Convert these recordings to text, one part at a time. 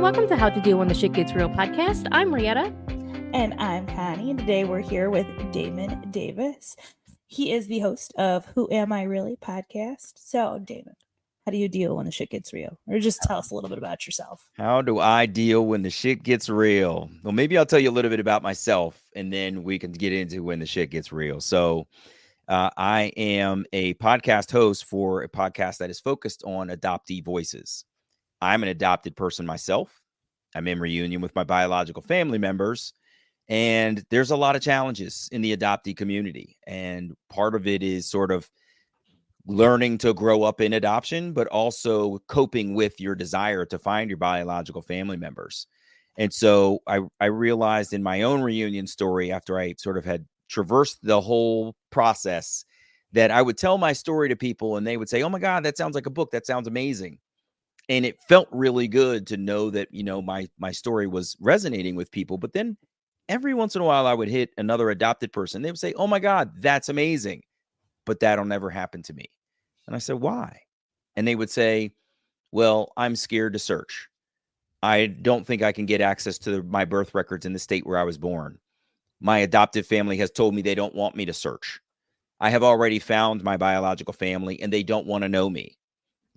welcome to How to Deal When the Shit Gets Real podcast. I'm Rietta. And I'm Connie, and today we're here with Damon Davis. He is the host of Who Am I Really podcast. So, Damon, how do you deal when the shit gets real? Or just tell us a little bit about yourself. How do I deal when the shit gets real? Well, maybe I'll tell you a little bit about myself, and then we can get into when the shit gets real. So, I am a podcast host for a podcast that is focused on adoptee voices. I'm an adopted person myself. I'm in reunion with my biological family members, and there's a lot of challenges in the adoptee community. And part of it is sort of learning to grow up in adoption, but also coping with your desire to find your biological family members. And so I realized in my own reunion story, after I sort of had traversed the whole process, that I would tell my story to people and they would say, "Oh my God, that sounds like a book. That sounds amazing." And it felt really good to know that, my story was resonating with people. But then every once in a while I would hit another adopted person. They would say, "Oh my God, that's amazing, but that'll never happen to me." And I said, "Why?" And they would say, "Well, I'm scared to search. I don't think I can get access to my birth records in the state where I was born. My adoptive family has told me they don't want me to search. I have already found my biological family and they don't want to know me."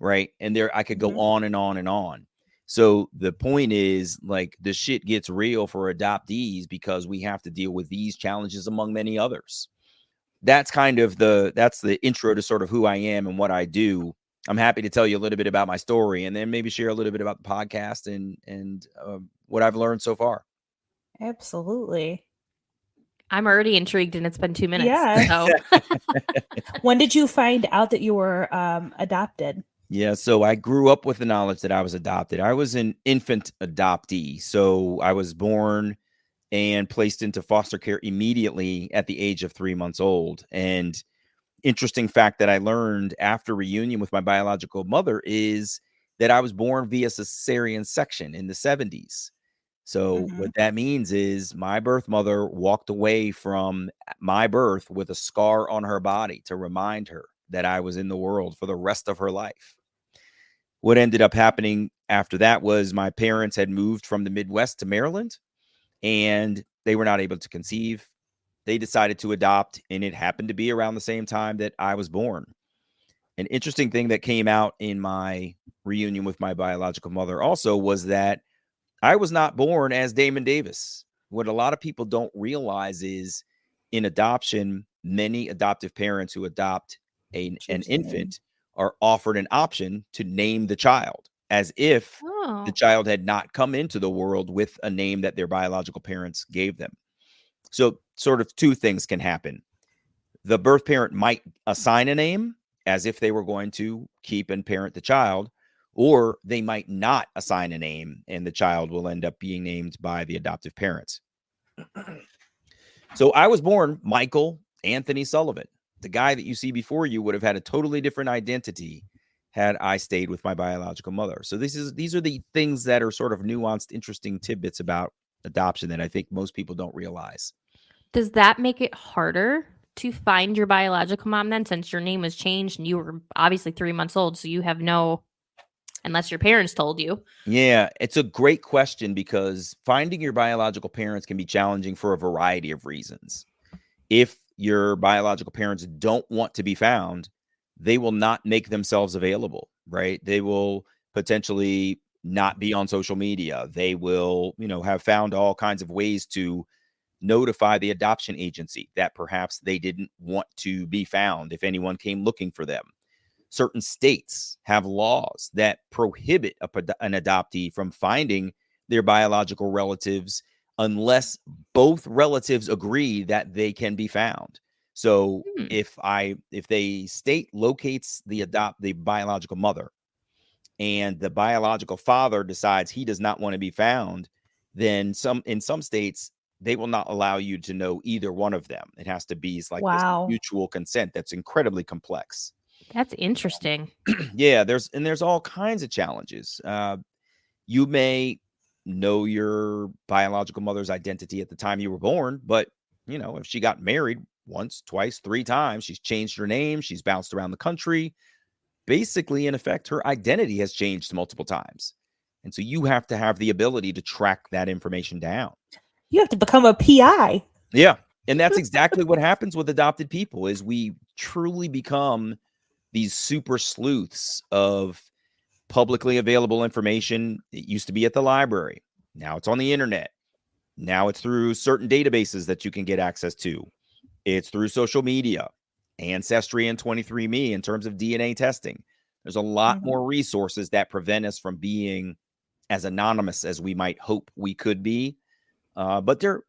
Right. And I could go on and on and on. So the point is, like, the shit gets real for adoptees because we have to deal with these challenges among many others. That's kind of that's the intro to sort of who I am and what I do. I'm happy to tell you a little bit about my story and then maybe share a little bit about the podcast and what I've learned so far. Absolutely. I'm already intrigued, and it's been 2 minutes. Yeah. So. When did you find out that you were adopted? Yeah, so I grew up with the knowledge that I was adopted. I was an infant adoptee. So I was born and placed into foster care immediately at the age of 3 months old. And interesting fact that I learned after reunion with my biological mother is that I was born via cesarean section in the 70s. So what that means is my birth mother walked away from my birth with a scar on her body to remind her that I was in the world for the rest of her life. What ended up happening after that was my parents had moved from the Midwest to Maryland, and they were not able to conceive. They decided to adopt, and it happened to be around the same time that I was born. An interesting thing that came out in my reunion with my biological mother also was that I was not born as Damon Davis. What a lot of people don't realize is in adoption, many adoptive parents who adopt an infant are offered an option to name the child as if the child had not come into the world with a name that their biological parents gave them. So sort of two things can happen. The birth parent might assign a name as if they were going to keep and parent the child, or they might not assign a name and the child will end up being named by the adoptive parents. So I was born Michael Anthony Sullivan. The guy that you see before you would have had a totally different identity had I stayed with my biological mother. So these are the things that are sort of nuanced, interesting tidbits about adoption that I think most people don't realize. Does that make it harder to find your biological mom then, since your name was changed and you were obviously 3 months old, so you have no, unless your parents told you? Yeah, it's a great question because finding your biological parents can be challenging for a variety of reasons. If your biological parents don't want to be found, they will not make themselves available, right? They will potentially not be on social media. They will, have found all kinds of ways to notify the adoption agency that perhaps they didn't want to be found if anyone came looking for them. Certain states have laws that prohibit an adoptee from finding their biological relatives unless both relatives agree that they can be found. So if the state locates the biological mother and the biological father decides he does not want to be found, then in some states they will not allow you to know either one of them. It has to be this mutual consent that's incredibly complex. That's interesting. Yeah, there's all kinds of challenges. You may know your biological mother's identity at the time you were born, but if she got married once, twice, 3 times, she's changed her name, she's bounced around the country. Basically, in effect, her identity has changed multiple times. And so you have to have the ability to track that information down. You have to become a PI. Yeah. And that's exactly what happens with adopted people is we truly become these super sleuths of publicly available information. It used to be at the library. Now it's on the internet. Now it's through certain databases that you can get access to. It's through social media, Ancestry, and 23andMe in terms of DNA testing. There's a lot more resources that prevent us from being as anonymous as we might hope we could be. But they're,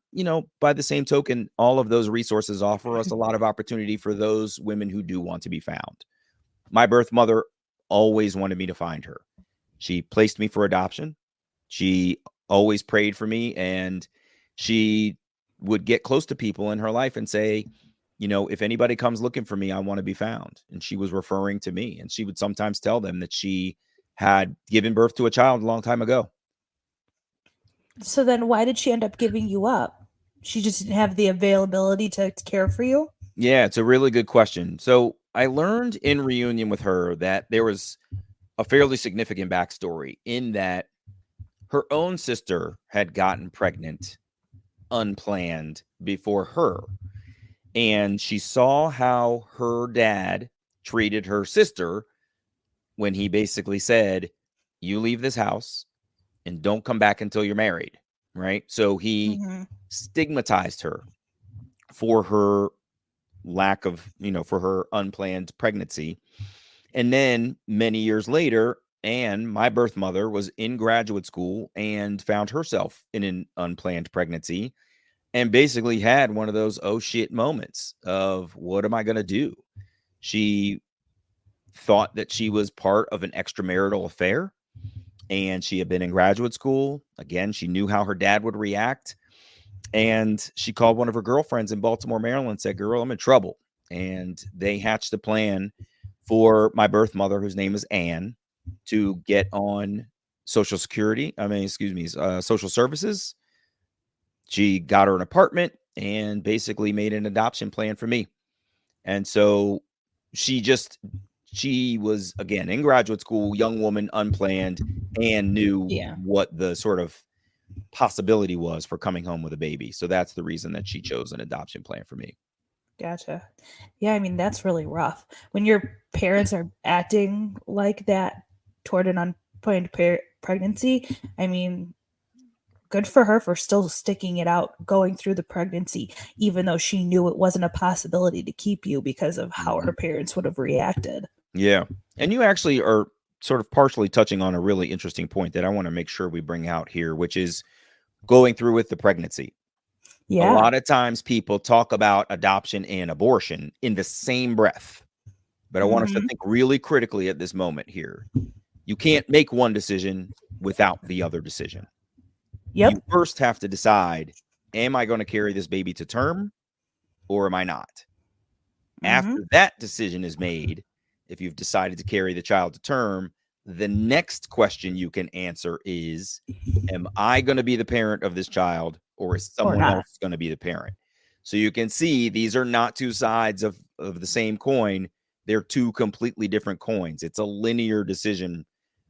by the same token, all of those resources offer us a lot of opportunity for those women who do want to be found. My birth mother always wanted me to find her. She placed me for adoption. She always prayed for me, and she would get close to people in her life and say, if anybody comes looking for me, I want to be found. And she was referring to me, and she would sometimes tell them that she had given birth to a child a long time ago. So then why did she end up giving you up? She just didn't have the availability to care for you? Yeah, it's a really good question. So I learned in reunion with her that there was a fairly significant backstory in that her own sister had gotten pregnant unplanned before her. And she saw how her dad treated her sister when he basically said, you leave this house and don't come back until you're married, right? So he stigmatized her for her lack of, for her unplanned pregnancy. And then many years later, Anne, my birth mother, was in graduate school and found herself in an unplanned pregnancy and basically had one of those oh shit moments of what am I going to do? She thought that she was part of an extramarital affair, and she had been in graduate school. Again, she knew how her dad would react. And she called one of her girlfriends in Baltimore, Maryland, and said, girl, I'm in trouble. And they hatched a plan for my birth mother, whose name is Anne, to get on Social Services. She got her an apartment and basically made an adoption plan for me. And so she was, again, in graduate school, young woman, unplanned, and knew what the sort of possibility was for coming home with a baby. So that's the reason that she chose an adoption plan for me. Gotcha. Yeah, I mean, that's really rough. When your parents are acting like that toward an unplanned pregnancy, I mean, good for her for still sticking it out, going through the pregnancy, even though she knew it wasn't a possibility to keep you because of how her parents would have reacted. Yeah. And you actually are sort of partially touching on a really interesting point that I want to make sure we bring out here, which is going through with the pregnancy. Yeah. A lot of times people talk about adoption and abortion in the same breath, but I want us to think really critically at this moment here. You can't make one decision without the other decision. Yep. You first have to decide, am I going to carry this baby to term or am I not? After that decision is made, if you've decided to carry the child to term, the next question you can answer is, am I going to be the parent of this child or is someone else going to be the parent? So you can see these are not two sides of the same coin. They're two completely different coins. It's a linear decision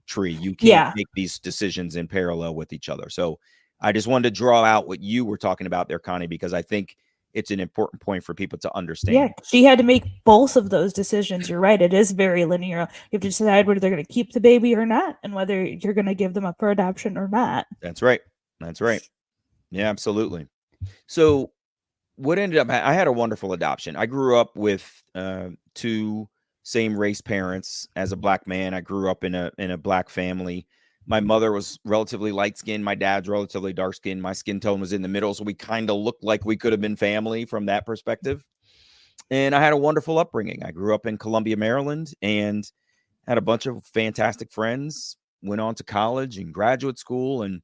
tree. You can't make these decisions in parallel with each other. So I just wanted to draw out what you were talking about there, Connie, because I think it's an important point for people to understand. Yeah, she had to make both of those decisions. You're right. It is very linear. You have to decide whether they're going to keep the baby or not, and whether you're going to give them up for adoption or not. That's right. That's right. Yeah, absolutely. So what ended up, I had a wonderful adoption. I grew up with two same race parents. As a Black man, I grew up in a Black family. My mother was relatively light skinned. My dad's relatively dark skinned. My skin tone was in the middle. So we kind of looked like we could have been family from that perspective. And I had a wonderful upbringing. I grew up in Columbia, Maryland, and had a bunch of fantastic friends, went on to college and graduate school, and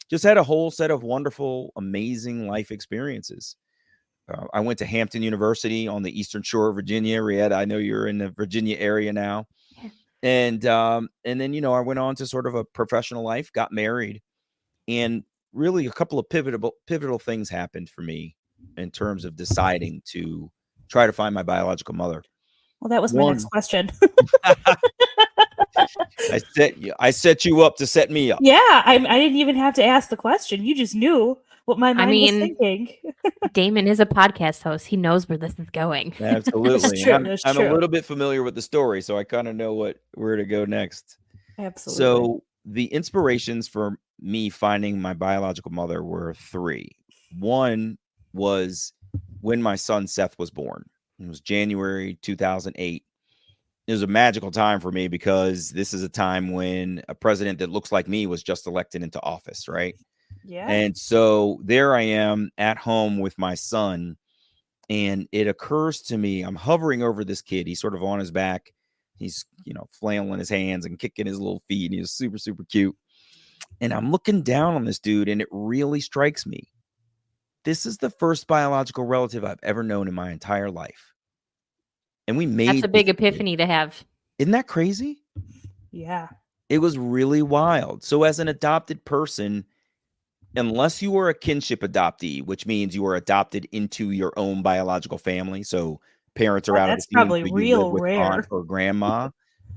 just had a whole set of wonderful, amazing life experiences. I went to Hampton University on the Eastern Shore of Virginia. Rieta, I know you're in the Virginia area now. And then, I went on to sort of a professional life, got married, and really a couple of pivotal things happened for me in terms of deciding to try to find my biological mother. Well, that was my next question. I set you up to set me up. Yeah, I didn't even have to ask the question. You just knew what my mind was mean, thinking. Damon is a podcast host. He knows where this is going. Absolutely. true, And that's I'm a true. little bit familiar with the story, so I kind of know where to go next. Absolutely. So the inspirations for me finding my biological mother were 3. One was when my son Seth was born. It was January 2008. It was a magical time for me because this is a time when a president that looks like me was just elected into office, right? Yeah. And so there I am at home with my son, and it occurs to me, I'm hovering over this kid. He's sort of on his back. He's, flailing his hands and kicking his little feet. And he's super, super cute. And I'm looking down on this dude, and it really strikes me. This is the first biological relative I've ever known in my entire life. And we made That's a big this kid. epiphany to have. Isn't that crazy? Yeah. It was really wild. So as an adopted person, unless you were a kinship adoptee, which means you were adopted into your own biological family, so parents are out of the That's scene, probably so you live real with rare. aunt or grandma,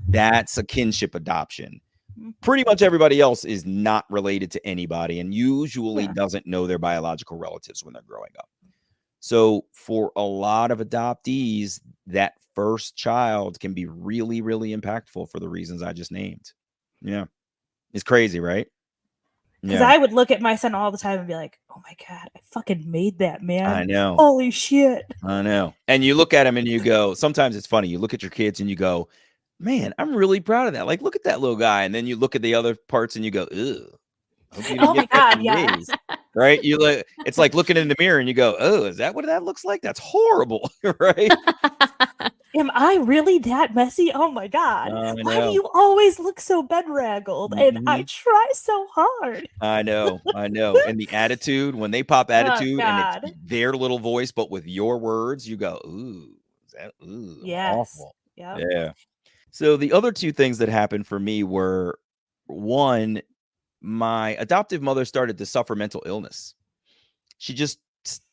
that's a kinship adoption. Mhm. Pretty much everybody else is not related to anybody and usually Yeah. doesn't know their biological relatives when they're growing up. So for a lot of adoptees, that first child can be really, really impactful for the reasons I just named. Yeah. It's crazy, right? Because I would look at my son all the time and be like, "Oh my god, I fucking made that, man! I know. Holy shit!" I know. And you look at them and you go, sometimes it's funny. You look at your kids and you go, man, I'm really proud of that. Like, look at that little guy. And then you look at the other parts and you go, ew. Hope you didn't Oh my get that god, from me. yes. Right? It's like looking in the mirror and you go, oh, is that what that looks like? That's horrible. Right? Am I really that messy? Oh my god! I Why do know. you always look so bedraggled? And I Mhm. try so hard. I know. And the attitude, when they pop attitude and it's God. their little voice, but with your words, you go, ooh, Yes. awful. Yep. Yeah. So the other 2 things that happened for me were, 1, my adoptive mother started to suffer mental illness. She just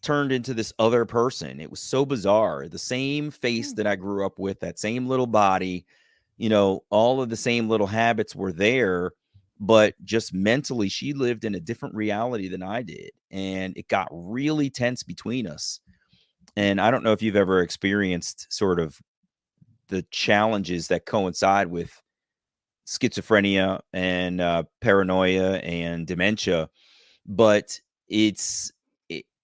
turned into this other person. It was so bizarre. The same face that I grew up with, that same little body, all of the same little habits were there, but just mentally, she lived in a different reality than I did. And it got really tense between us. And I don't know if you've ever experienced sort of the challenges that coincide with schizophrenia and paranoia and dementia, but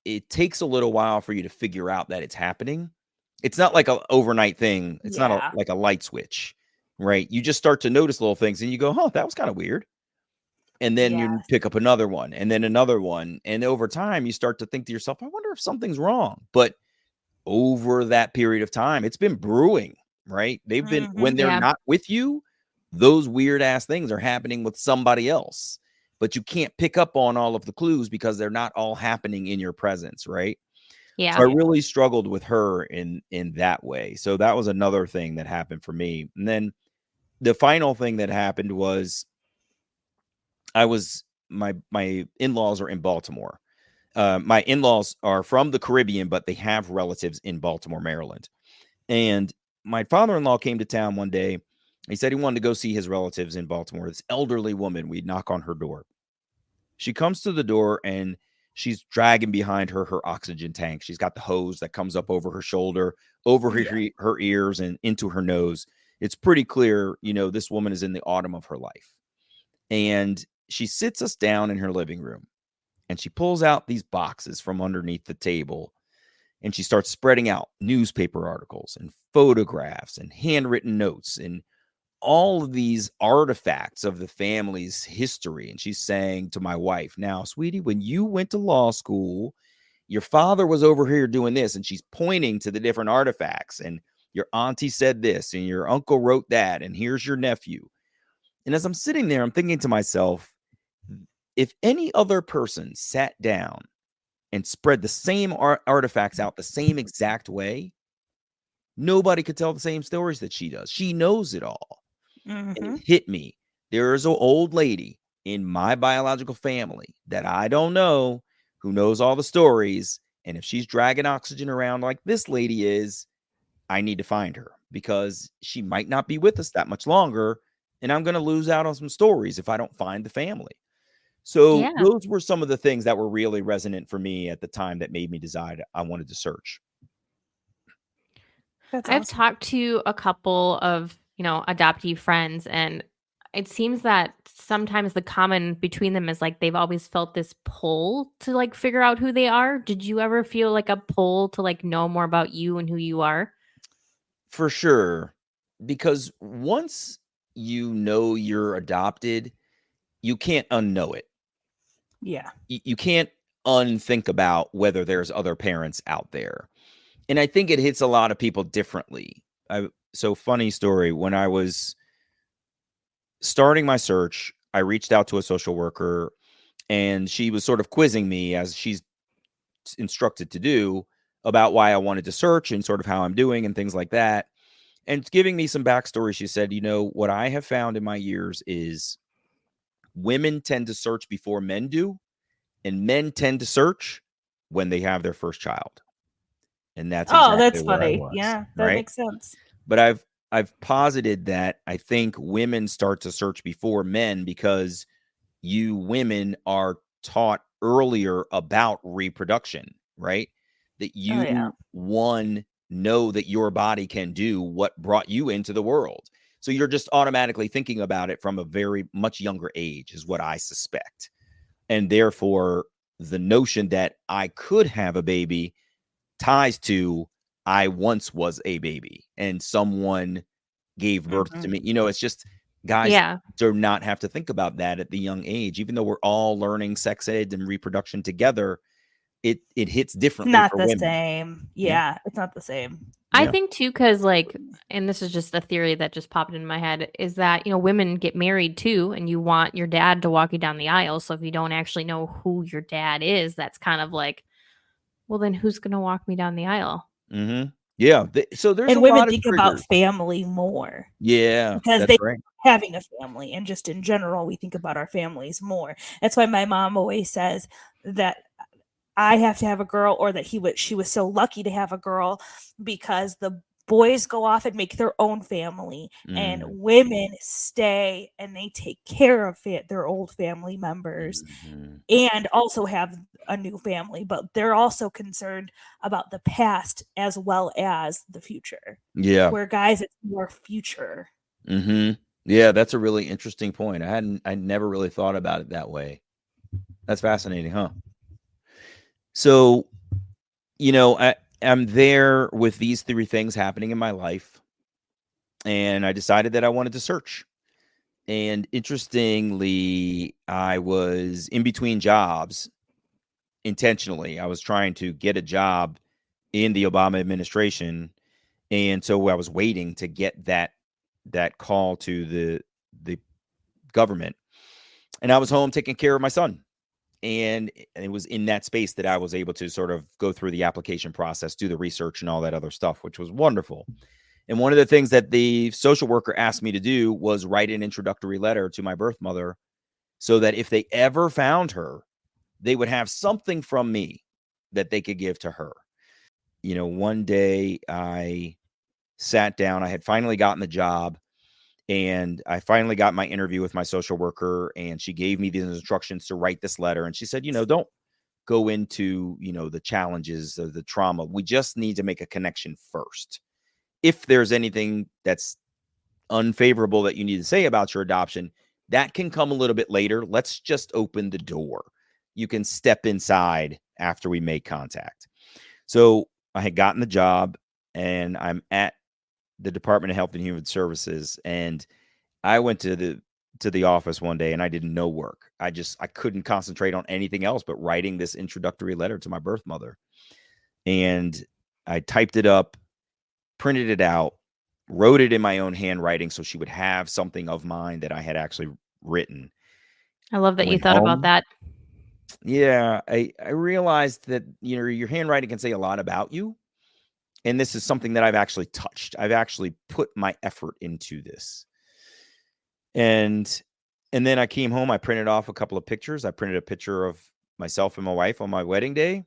it takes a little while for you to figure out that it's happening. It's not like an overnight thing. It's not Yeah. like a light switch, right? You just start to notice little things and you go, "Oh, that was kind of weird." And then you Yes. pick up another one and then another one, and over time you start to think to yourself, "I wonder if something's wrong." But over that period of time, it's been brewing, right? They've been, when they're Yeah. not with you, those weird ass things are happening with somebody else, but you can't pick up on all of the clues because they're not all happening in your presence, right? Yeah. So I really struggled with her in that way. So that was another thing that happened for me. And then the final thing that happened was my in-laws are in Baltimore. My in-laws are from the Caribbean, but they have relatives in Baltimore, Maryland. And my father-in-law came to town one day. He said he wanted to go see his relatives in Baltimore. This elderly woman, we'd knock on her door. She comes to the door and she's dragging behind her oxygen tank. She's got the hose that comes up over her shoulder, over her ears and into her nose. It's pretty clear, this woman is in the autumn of her life. And she sits us down in her living room and she pulls out these boxes from underneath the table and she starts spreading out newspaper articles and photographs and handwritten notes and all of these artifacts of the family's history. And she's saying to my wife, now, sweetie, when you went to law school, your father was over here doing this. And she's pointing to the different artifacts. And your auntie said this, and your uncle wrote that. And here's your nephew. And as I'm sitting there, I'm thinking to myself, if any other person sat down and spread the same artifacts out the same exact way, nobody could tell the same stories that she does. She knows it all. And it hit me. There is an old lady in my biological family that I don't know who knows all the stories. And if she's dragging oxygen around like this lady is, I need to find her because she might not be with us that much longer. and I'm going to lose out on some stories if I don't find the family. So Yeah. those were some of the things that were really resonant for me at the time that made me decide I wanted to search. That's I've awesome. talked to a couple of, adoptee friends, and it seems that sometimes the common between them is like they've always felt this pull to like figure out who they are. Did you ever feel like a pull to like know more about you and who you are? For sure. Because once you know you're adopted, you can't unknow it. Yeah. You can't unthink about whether there's other parents out there. And I think it hits a lot of people differently. So funny story, when I was starting my search, I reached out to a social worker and she was sort of quizzing me as she's instructed to do about why I wanted to search and sort of how I'm doing and things like that. And giving me some backstory, she said, what I have found in my years is women tend to search before men do, and men tend to search when they have their first child. And that's Oh, exactly that's where I funny. was, Yeah, that right? makes sense. But I've posited that I think women start to search before men because you women are taught earlier about reproduction, right? That Oh yeah. you, one, know that your body can do what brought you into the world. So you're just automatically thinking about it from a very much younger age, is what I suspect. And therefore, the notion that I could have a baby ties to I once was a baby and someone gave birth to Mhm. me. It's just guys Yeah. do not have to think about that at the young age. Even though we're all learning sex ed and reproduction together, it hits It's differently not for the women. same. Yeah. Yeah, it's not the same. I Yeah. think too, because like, and this is just a theory that just popped in my head, is that, women get married too, and you want your dad to walk you down the aisle. So if you don't actually know who your dad is, that's kind of like, well, then who's going to walk me down the aisle? Mm-hmm. Yeah. So there's a And women lot of think about triggers. family more Yeah, because that's they right. having a family, and just in general we think about our families more. That's why my mom always says that I have to have a girl, or that she was so lucky to have a girl, because the boys go off and make their own family, and Mm, women stay and they take care of their old family members, mhm. and also have a new family, but they're also concerned about the past as well as the future. Yeah. Where guys, it's more future. Mhm. Yeah, that's a really interesting point. I never really thought about it that way. That's fascinating, huh? So, I'm there with these 3 things happening in my life, and I decided that I wanted to search. And interestingly, I was in between jobs intentionally. I was trying to get a job in the Obama administration, and so I was waiting to get that call to the government. And I was home taking care of my son. And it was in that space that I was able to sort of go through the application process, do the research and all that other stuff, which was wonderful. And one of the things that the social worker asked me to do was write an introductory letter to my birth mother so that if they ever found her, they would have something from me that they could give to her. One day I sat down, I had finally gotten the job, and I finally got my interview with my social worker, and she gave me these instructions to write this letter. And she said, don't go into, the challenges of the trauma. We just need to make a connection first. If there's anything that's unfavorable that you need to say about your adoption, that can come a little bit later. Let's just open the door. You can step inside after we make contact. So I had gotten the job, and I'm at the Department of Health and Human Services, and I went to the office one day and I did no work. I couldn't concentrate on anything else but writing this introductory letter to my birth mother. And I typed it up, printed it out, wrote it in my own handwriting so she would have something of mine that I had actually written. I love I that you went thought about home. that. Yeah, I realized that your handwriting can say a lot about you. And this is something that I've actually touched. I've actually put my effort into this. And then I came home, I printed off a couple of pictures. I printed a picture of myself and my wife on my wedding day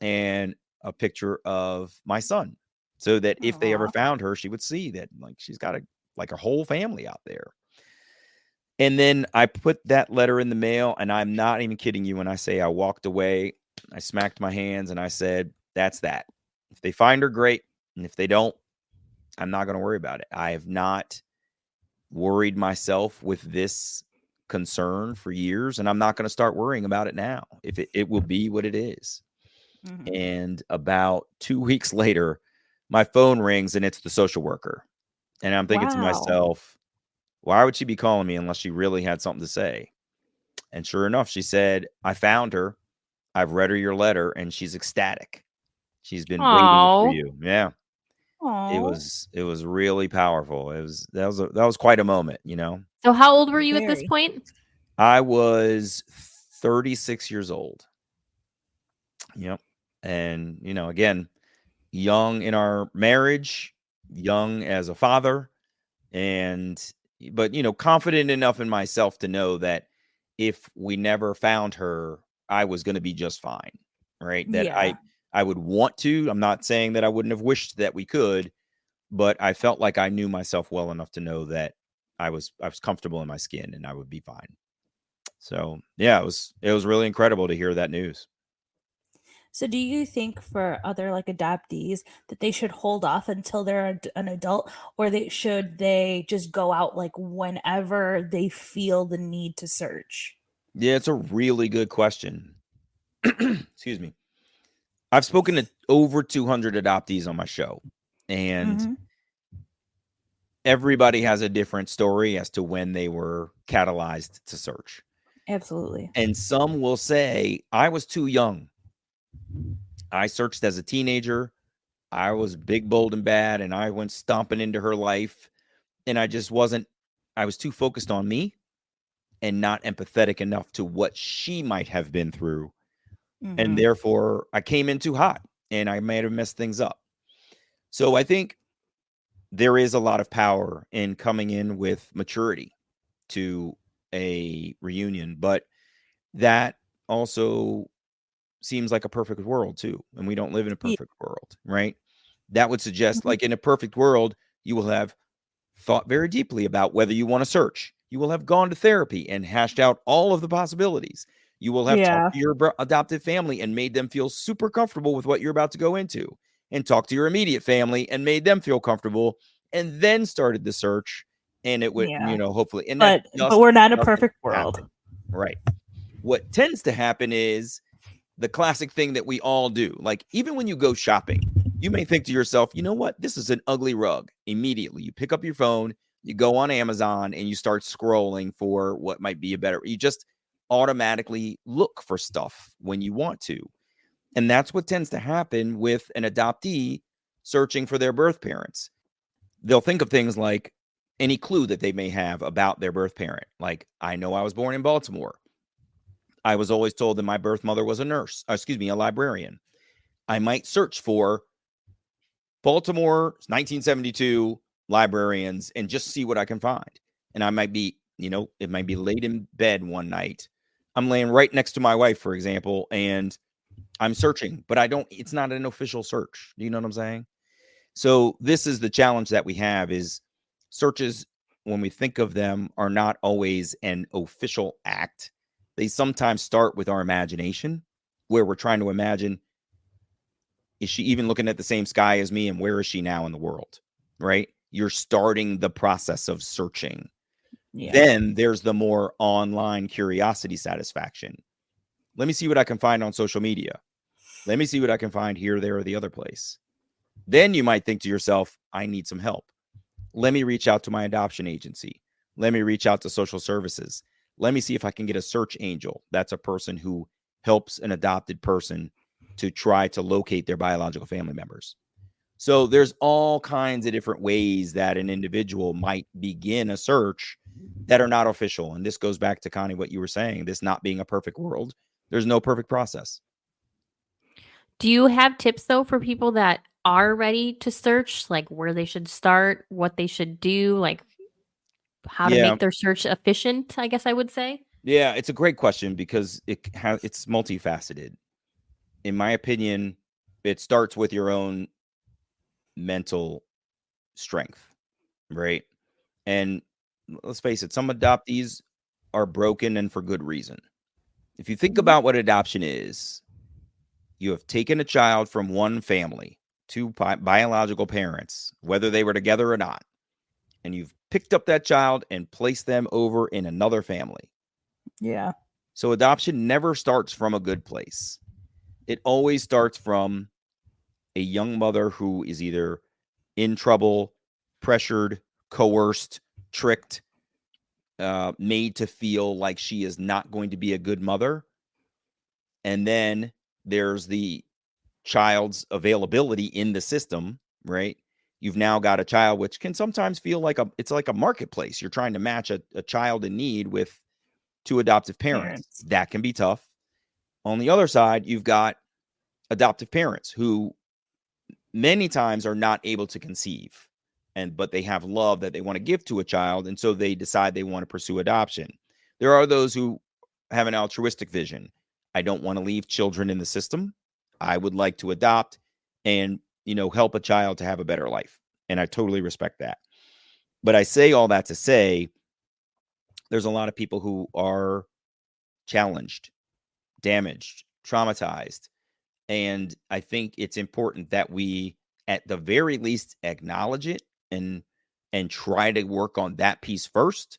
and a picture of my son, so that if they ever Aw. found her, she would see that like she's got a whole family out there. And then I put that letter in the mail, and I'm not even kidding you when I say I walked away. I smacked my hands and I said, that's that. If they find her, great. And if they don't, I'm not going to worry about it. I have not worried myself with this concern for years, and I'm not going to start worrying about it now. If it will be what it is. Mhm. And about 2 weeks later, my phone rings and it's the social worker. And I'm thinking to Wow. myself, why would she be calling me unless she really had something to say? And sure enough, she said, I found her. I've read her your letter and she's ecstatic. She's been waiting for Oh, you. Yeah. It Oh, was really powerful. That was quite a moment, you know. so how old were you at this very. point? I was 36 years old. Yep. And, you know, again, young in our marriage, young as a father, and but you know, confident enough in myself to know that if we never found her, I was going to be just fine, right? That Yeah. I would want to. I'm not saying that I wouldn't have wished that we could, but I felt like I knew myself well enough to know that I was comfortable in my skin and I would be fine. So, yeah, it was really incredible to hear that news. So do you think for other like adoptees that they should hold off until they're an adult, or they just go out like whenever they feel the need to search? Yeah, it's a really good question. Excuse me. I've spoken to over 200 adoptees on my show, and Mhm. everybody has a different story as to when they were catalyzed to search. Absolutely. And some will say, I was too young. I searched as a teenager. I was big, bold, and bad, and I went stomping into her life. And I was too focused on me and not empathetic enough to what she might have been through. And Mhm. therefore, I came in too hot and I might have messed things up. So I think there is a lot of power in coming in with maturity to a reunion, but that also seems like a perfect world too, and we don't live in a Yeah. perfect world, right? That would suggest, Mhm. like, in a perfect world, you will have thought very deeply about whether you want to search. You will have gone to therapy and hashed out all of the possibilities. You will have talked Yeah. to your adopted family and made them feel super comfortable with what you're about to go into, and talked to your immediate family and made them feel comfortable, and then started the search. And it would, Yeah. you know, hopefully, and that But we're not in a doesn't perfect world. happen, right? What tends to happen is the classic thing that we all do. Like, even when you go shopping, you may think to yourself, you know what? This is an ugly rug. Immediately, you pick up your phone, you go on Amazon, and you start scrolling for what might be a better. You just automatically look for stuff when you want to. And that's what tends to happen with an adoptee searching for their birth parents. They'll think of things like any clue that they may have about their birth parent. Like, I know I was born in Baltimore. I was always told that my birth mother was a nurse, excuse me, a librarian. I might search for Baltimore 1972 librarians and just see what I can find. And I might be, you know, it might be late in bed one night. I'm laying right next to my wife, for example, and I'm searching, but it's not an official search. Do you know what I'm saying? So this is the challenge that we have is searches, when we think of them, are not always an official act. They sometimes start with our imagination, where we're trying to imagine, is she even looking at the same sky as me, and where is she now in the world? Right? You're starting the process of searching. Yeah. Then there's the more online curiosity satisfaction. Let me see what I can find on social media. Let me see what I can find here, there, or the other place. Then you might think to yourself, I need some help. Let me reach out to my adoption agency. Let me reach out to social services. Let me see if I can get a search angel. That's a person who helps an adopted person to try to locate their biological family members. So there's all kinds of different ways that an individual might begin a search that are not official. And this goes back to, Connie, what you were saying, this not being a perfect world. There's no perfect process. Do you have tips though for people that are ready to search, like where they should start, what they should do, like how to Yeah. make their search efficient, I guess I would say? Yeah, it's a great question because it's multifaceted. In my opinion, it starts with your own mental strength, right? And let's face it, some adoptees are broken and for good reason. If you think Mhm. about what adoption is, you have taken a child from one family, two biological parents, whether they were together or not, and you've picked up that child and placed them over in another family. Yeah. So adoption never starts from a good place. It always starts from a young mother who is either in trouble, pressured, coerced, tricked, made to feel like she is not going to be a good mother. And then there's the child's availability in the system, right? You've now got a child, which can sometimes feel like it's like a marketplace. You're trying to match a child in need with two adoptive parents. Parents. That can be tough. On the other side, you've got adoptive parents who many times are not able to conceive, but they have love that they want to give to a child, and so they decide they want to pursue adoption. There are those who have an altruistic vision. I don't want to leave children in the system. I would like to adopt and, help a child to have a better life. And I totally respect that. But I say all that to say there's a lot of people who are challenged, damaged, traumatized. And I think it's important that we, at the very least, acknowledge it and try to work on that piece first.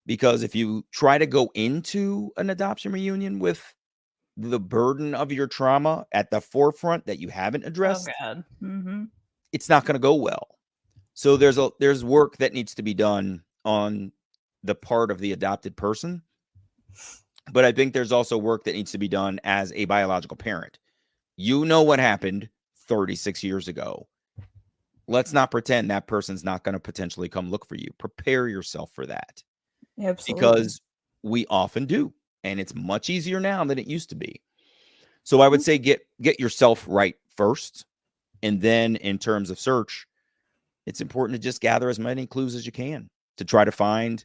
Because if you try to go into an adoption reunion with the burden of your trauma at the forefront that you haven't Oh addressed, God. Mm-hmm. it's not going to go well. So there's work that needs to be done on the part of the adopted person. But I think there's also work that needs to be done as a biological parent. You know what happened 36 years ago. Let's not pretend that person's not going to potentially come look for you. Prepare yourself for that, Absolutely. because we often do. And it's much easier now than it used to be. So I would say get yourself right first. And then in terms of search, it's important to just gather as many clues as you can to try to find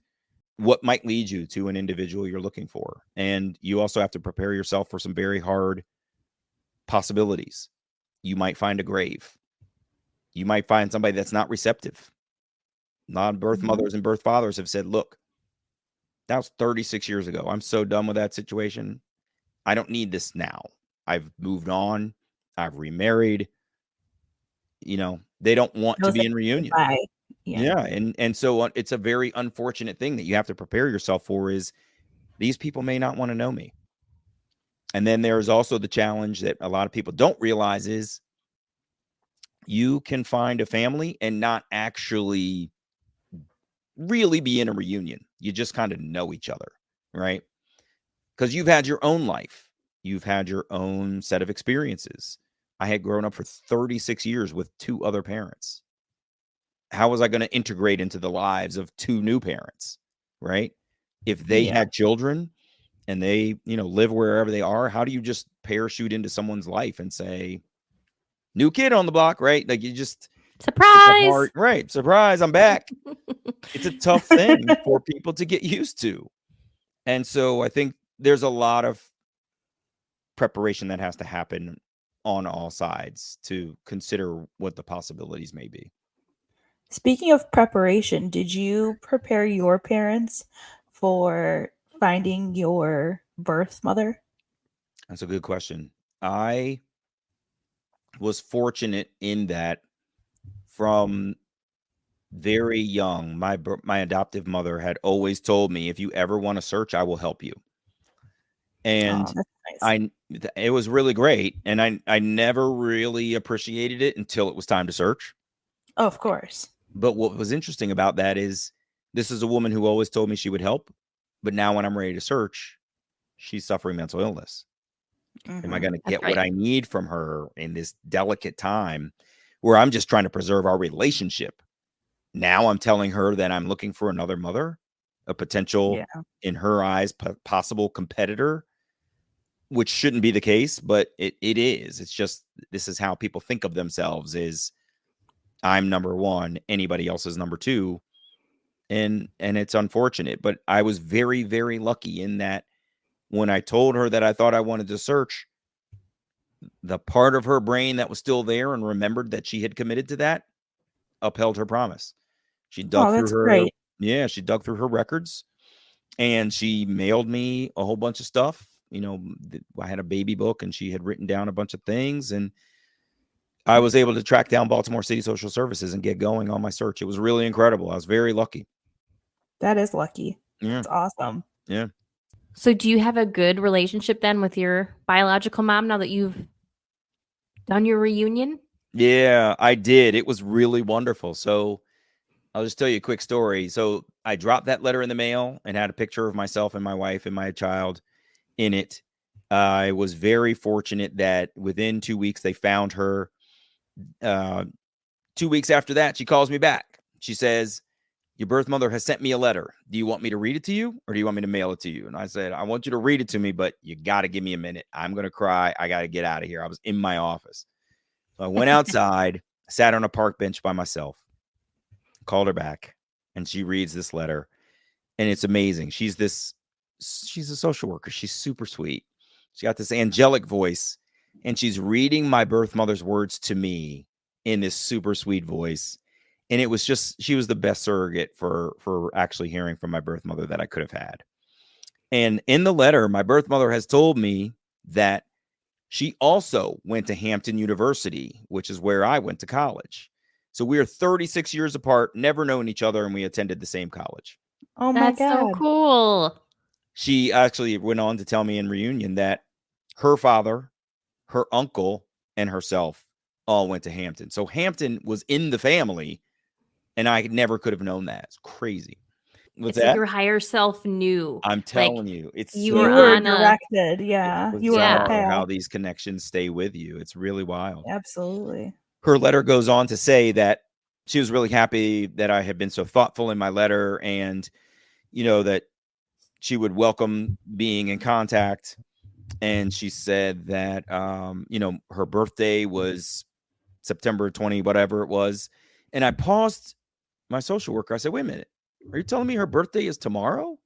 what might lead you to an individual you're looking for. And you also have to prepare yourself for some very hard possibilities. You might find a grave. You might find somebody that's not receptive. Non-birth Mhm. mothers and birth fathers have said, look, that was 36 years ago. I'm so done with that situation. I don't need this now. I've moved on. I've remarried. They don't want to Those be that in reunion. goodbye. Yeah. Yeah. And so it's a very unfortunate thing that you have to prepare yourself for is these people may not want to know me. And then there's also the challenge that a lot of people don't realize is you can find a family and not actually really be in a reunion. You just kind of know each other, right? Because you've had your own life. You've had your own set of experiences. I had grown up for 36 years with two other parents. How was I going to integrate into the lives of two new parents, right? If they Yeah. had children and they, live wherever they are, how do you just parachute into someone's life and say, new kid on the block, right? Like it's a Surprise! hard, right? Surprise, I'm back. It's a tough thing for people to get used to. And so I think there's a lot of preparation that has to happen on all sides to consider what the possibilities may be. Speaking of preparation, did you prepare your parents for finding your birth mother? That's a good question. I was fortunate in that from very young, my adoptive mother had always told me, if you ever want to search, I will help you. And Oh, that's nice. it was really great. And I never really appreciated it until it was time to search. Oh, of course. But what was interesting about that is this is a woman who always told me she would help. But now when I'm ready to search, she's suffering mental illness. Am I Mhm. going to That's get what right. I need from her in this delicate time where I'm just trying to preserve our relationship? Now I'm telling her that I'm looking for another mother, a potential, Yeah. in her eyes, possible competitor, which shouldn't be the case, but it is. It's just this is how people think of themselves is I'm number one, anybody else is number two. And it's unfortunate, but I was very, very lucky in that when I told her that I thought I wanted to search, the part of her brain that was still there and remembered that she had committed to that upheld her promise. She dug Oh, through that's her, great. she dug through her records And she mailed me a whole bunch of stuff. I had a baby book and she had written down a bunch of things, and I was able to track down Baltimore City Social Services and get going on my search. It was really incredible. I was very lucky. That is lucky. Yeah. That's awesome. Yeah. So do you have a good relationship then with your biological mom now that you've done your reunion? Yeah, I did. It was really wonderful. So I'll just tell you a quick story. So I dropped that letter in the mail and had a picture of myself and my wife and my child in it. I was very fortunate that within 2 weeks they found her. 2 weeks after that, she calls me back. She says, "Your birth mother has sent me a letter. Do you want me to read it to you, or do you want me to mail it to you?" And I said, "I want you to read it to me, but you got to give me a minute. I'm going to cry. I got to get out of here." I was in my office. So I went outside, sat on a park bench by myself, called her back, and she reads this letter. And it's amazing. She's a social worker. She's super sweet. She got this angelic voice, and she's reading my birth mother's words to me in this super sweet voice. And it was just, she was the best surrogate for actually hearing from my birth mother that I could have had. And in the letter, my birth mother has told me that she also went to Hampton University, which is where I went to college. So we are 36 years apart, never known each other, and we attended the same college. Oh my That's so God. cool. She actually went on to tell me in reunion that her father, her uncle, and herself all went to Hampton. So Hampton was in the family, and I never could have known that. It's crazy. What's It's like that? your higher self knew. I'm Like, telling you, it's you so You were were on a directed. Yeah. You were on a bizarre how path. these connections stay with you. It's really wild. Absolutely. Her letter goes on to say that she was really happy that I had been so thoughtful in my letter, and that she would welcome being in contact. And she said that her birthday was September 20, whatever it was. And I paused my social worker. I said, "Wait a minute. Are you telling me her birthday is tomorrow?"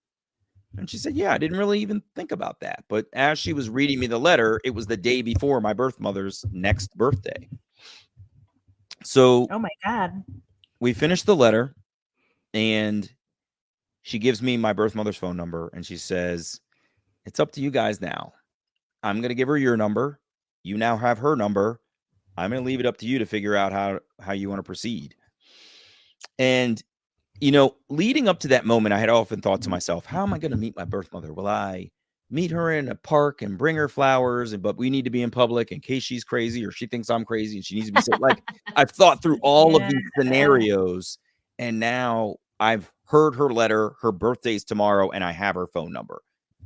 And she said, "Yeah, I didn't really even think about that." But as she was reading me the letter, it was the day before my birth mother's next birthday. So Oh my God. we finished the letter, and she gives me my birth mother's phone number, and she says, "It's up to you guys now. I'm going to give her your number. You now have her number. I'm going to leave it up to you to figure out how you want to proceed." And leading up to that moment, I had often thought to myself, how am I going to meet my birth mother? Will I meet her in a park and bring her flowers? But we need to be in public in case she's crazy or she thinks I'm crazy and she needs to be safe. Like, I've thought through all of these scenarios, and now I've heard her letter. Her birthday's tomorrow, and I have her phone number.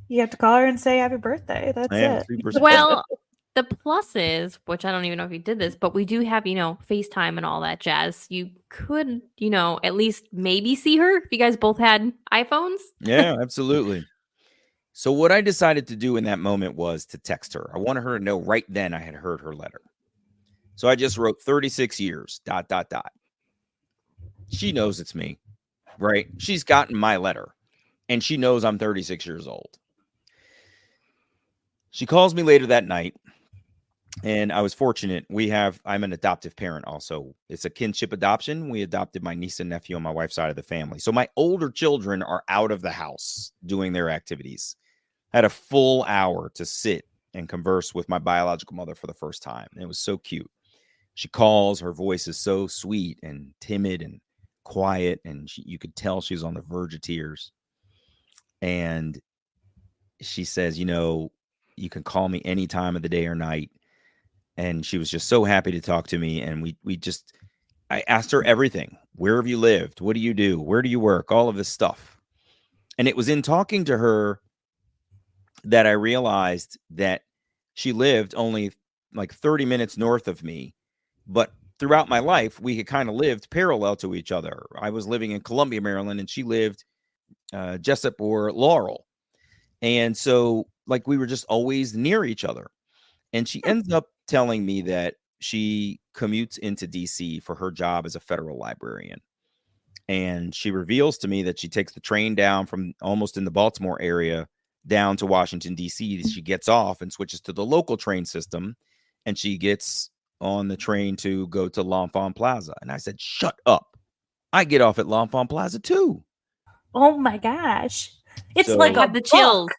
You have to call her and say happy birthday. That's it. Super Well, the plus is, which I don't even know if you did this, but we do have, FaceTime and all that jazz. You could, at least maybe see her if you guys both had iPhones. Yeah, absolutely. So what I decided to do in that moment was to text her. I wanted her to know right then I had heard her letter. So I just wrote 36 years, ... She knows it's me, right? She's gotten my letter, and she knows I'm 36 years old. She calls me later that night, and I was fortunate. I'm an adoptive parent also. It's a kinship adoption. We adopted my niece and nephew on my wife's side of the family. So my older children are out of the house doing their activities. I had a full hour to sit and converse with my biological mother for the first time. And it was so cute. She calls, her voice is so sweet and timid and quiet, and you could tell she was on the verge of tears. And she says, you can call me any time of the day or night. And she was just so happy to talk to me. And I asked her everything. Where have you lived? What do you do? Where do you work? All of this stuff. And it was in talking to her that I realized that she lived only like 30 minutes north of me. But throughout my life, we had kind of lived parallel to each other. I was living in Columbia, Maryland, and she lived Jessup or Laurel. And so we were just always near each other. And she ends up telling me that she commutes into DC for her job as a federal librarian. And she reveals to me that she takes the train down from almost in the Baltimore area down to Washington, D.C. She gets off and switches to the local train system, and she gets on the train to go to L'Enfant Plaza. And I said, "Shut up. I get off at L'Enfant Plaza too." Oh my gosh. It's So like I a had the book. chills.